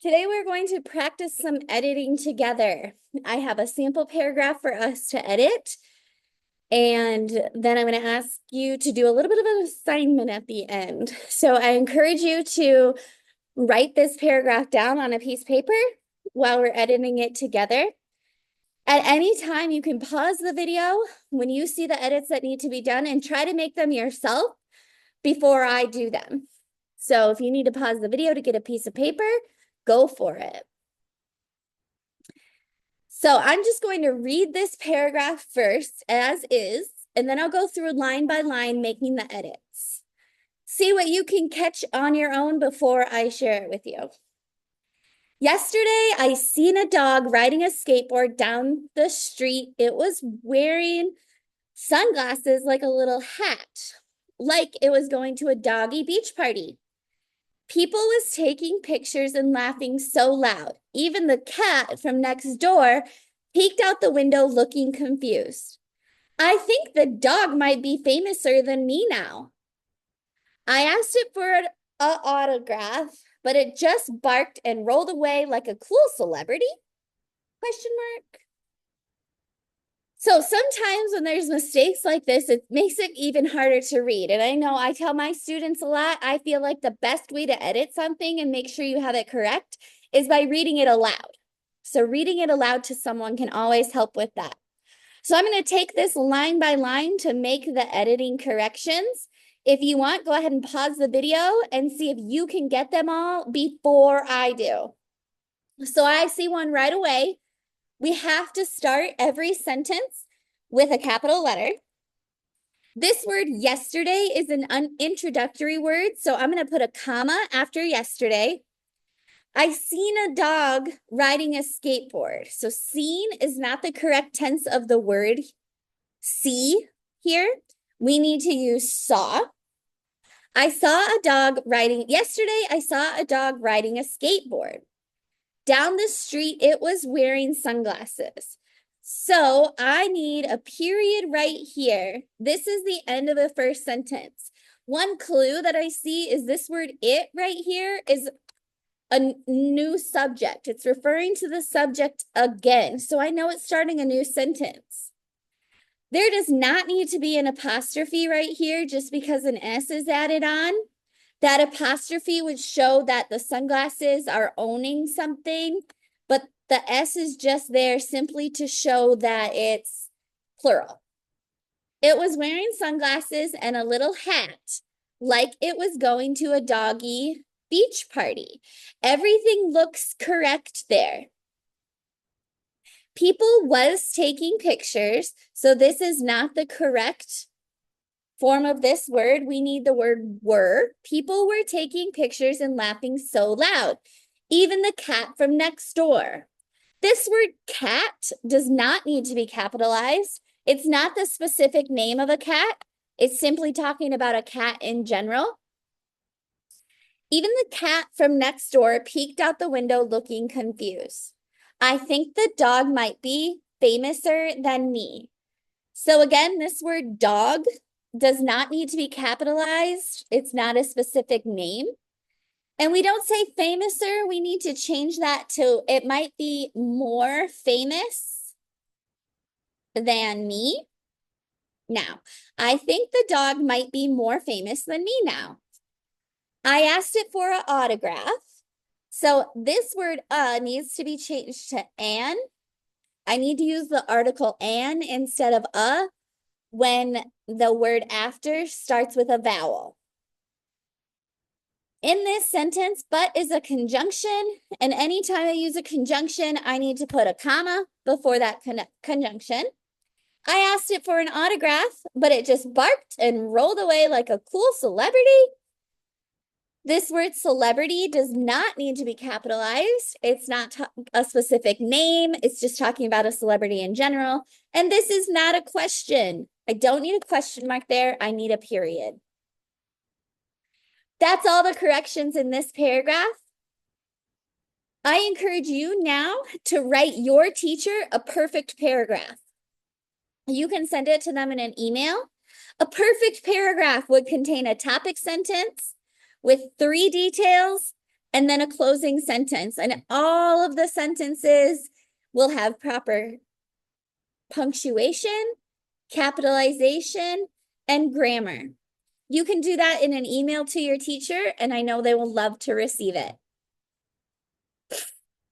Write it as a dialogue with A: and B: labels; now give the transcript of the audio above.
A: Today we're going to practice some editing together. I have a sample paragraph for us to edit, and then I'm going to ask you to do a little bit of an assignment at the end. So I encourage you to write this paragraph down on a piece of paper while we're editing it together. At any time, you can pause the video when you see the edits that need to be done and try to make them yourself before I do them. So if you need to pause the video to get a piece of paper, go for it. So I'm just going to read this paragraph first as is, and then I'll go through line by line making the edits. See what you can catch on your own before I share it with you. Yesterday, I seen a dog riding a skateboard down the street. It was wearing sunglasses like a little hat, like it was going to a doggy beach party. People was taking pictures and laughing so loud. Even the cat from next door peeked out the window looking confused. I think the dog might be famouser than me now. I asked it for an autograph, but it just barked and rolled away like a cool celebrity? Question mark. So sometimes when there's mistakes like this, it makes it even harder to read. And I know I tell my students a lot, I feel like the best way to edit something and make sure you have it correct is by reading it aloud. So reading it aloud to someone can always help with that. So I'm going to take this line by line to make the editing corrections. If you want, go ahead and pause the video and see if you can get them all before I do. So I see one right away. We have to start every sentence with a capital letter. This word yesterday is an introductory word, so I'm going to put a comma after yesterday. I seen a dog riding a skateboard. So seen is not the correct tense of the word see here. We need to use saw. Yesterday I saw a dog riding a skateboard. Down the street, it was wearing sunglasses. So I need a period right here. This is the end of the first sentence. One clue that I see is this word it right here is a new subject. It's referring to the subject again. So I know it's starting a new sentence. There does not need to be an apostrophe right here just because an S is added on. That apostrophe would show that the sunglasses are owning something, but the S is just there simply to show that it's plural. It was wearing sunglasses and a little hat, like it was going to a doggy beach party. Everything looks correct there. People was taking pictures, so this is not the correct form of this word. We need the word were. People were taking pictures and laughing so loud. Even the cat from next door. This word cat does not need to be capitalized. It's not the specific name of a cat. It's simply talking about a cat in general. Even the cat from next door peeked out the window looking confused. I think the dog might be famouser than me. So again, this word dog does not need to be capitalized. It's not a specific name. And we don't say famouser. We need to change that to it might be more famous than me. Now, I think the dog might be more famous than me now. I asked it for an autograph. So this word needs to be changed to an. I need to use the article an instead of a when the word after starts with a vowel. In this sentence, but is a conjunction, and anytime I use a conjunction, I need to put a comma before that conjunction. I asked it for an autograph, but it just barked and rolled away like a cool celebrity. This word celebrity does not need to be capitalized. It's not a specific name. It's just talking about a celebrity in general. And this is not a question. I don't need a question mark there. I need a period. That's all the corrections in this paragraph. I encourage you now to write your teacher a perfect paragraph. You can send it to them in an email. A perfect paragraph would contain a topic sentence with 3 details and then a closing sentence. And all of the sentences will have proper punctuation, capitalization, and grammar. You can do that in an email to your teacher, and I know they will love to receive it.